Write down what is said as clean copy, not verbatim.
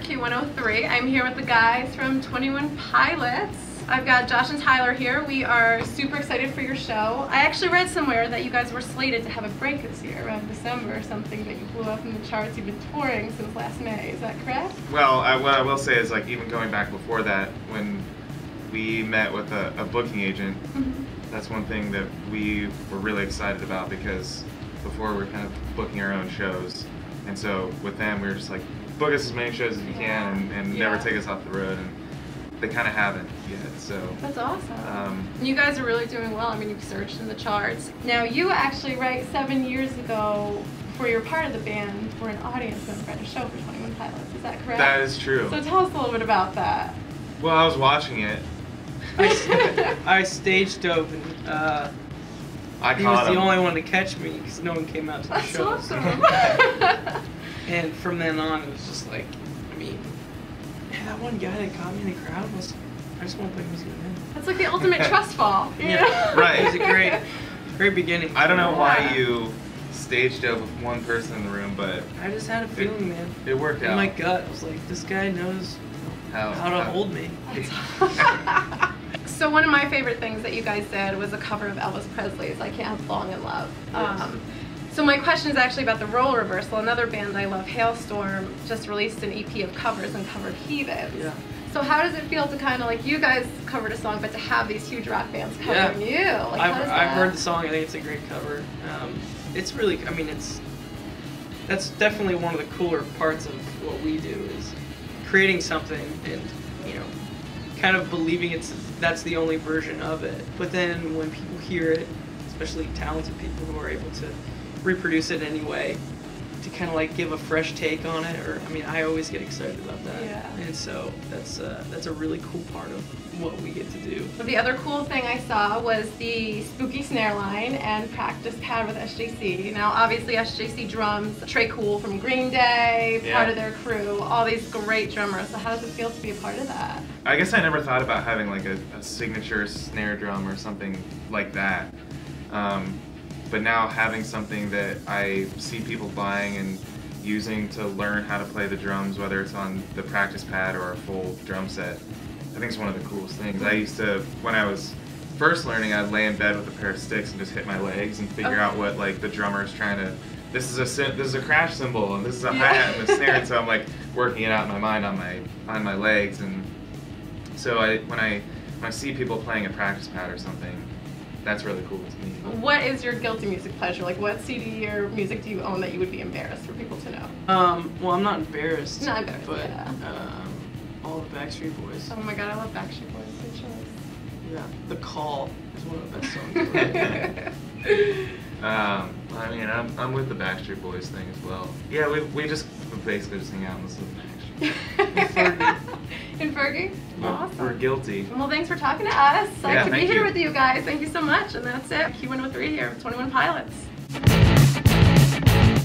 Q103. I'm here with the guys from 21 Pilots. I've got Josh and Tyler here. We are super excited for your show. I actually read somewhere that you guys were slated to have a break this year around December or something, but you blew up in the charts. You've been touring since last May. Is that correct? Well, what I will say is, like, even going back before that, when we met with a booking agent, that's one thing that we were really excited about, because before we were kind of booking our own shows, and so with them we were just like, book us as many shows as you can and never take us off the road, and they kind of haven't yet, so. That's awesome. You guys are really doing well. I mean, you've surged in the charts. Now, you actually, right, 7 years ago, before you were part of the band, were an audience member at a show for 21 Pilots. Is that correct? That is true. So tell us a little bit about that. Well, I was watching it. I stage dove, and he was the only one to catch me because no one came out to the show. That's awesome. And from then on, it was just like, I mean, that one guy that caught me in the crowd was, I just want to play music with him. That's like the ultimate trust fall. Yeah, right. It was a great beginning. I don't know why you stage dove with one person in the room, but I just had a feeling, man. It worked out. In my gut, I was like, this guy knows how to hold me. So one of my favorite things that you guys did was a cover of Elvis Presley's I Can't Help Falling in Love. Yes. So my question is actually about the Role Reversal. Another band I love, Hailstorm, just released an EP of covers and covered Heathens. Yeah. So how does it feel to kind of, like, you guys covered a song, but to have these huge rock bands covering you? Like, I've heard the song. I think it's a great cover. It's really, I mean, that's definitely one of the cooler parts of what we do, is creating something and, you know, kind of believing that's the only version of it. But then when people hear it, especially talented people who are able to reproduce it anyway, to kind of like give a fresh take on it, or, I mean, I always get excited about that. Yeah. And so that's a really cool part of what we get to do. The other cool thing I saw was the spooky snare line and practice pad with SJC. Now, obviously, SJC drums, Trey Cool from Green Day, part of their crew, all these great drummers. So how does it feel to be a part of that? I guess I never thought about having like a signature snare drum or something like that. But now having something that I see people buying and using to learn how to play the drums, whether it's on the practice pad or a full drum set, I think it's one of the coolest things. I used to, when I was first learning, I'd lay in bed with a pair of sticks and just hit my legs and figure out what, like, the drummer's trying to, this is a crash cymbal and this is a hi-hat and a snare, and so I'm like working it out in my mind on my legs. And so when I see people playing a practice pad or something, that's really cool to me. What is your guilty music pleasure? Like, what CD or music do you own that you would be embarrassed for people to know? Well, I'm not embarrassed. Not embarrassed, but all the Backstreet Boys. Oh my god, I love Backstreet Boys. Good choice. Yeah, The Call is one of the best songs. I mean, I'm with the Backstreet Boys thing as well. Yeah, we basically just hang out and listen to Backstreet. In Fergie? Awesome. We're guilty. Well, thanks for talking to us. Psyched to be here with you guys. Thank you so much. And that's it. Q103 here with 21 Pilots.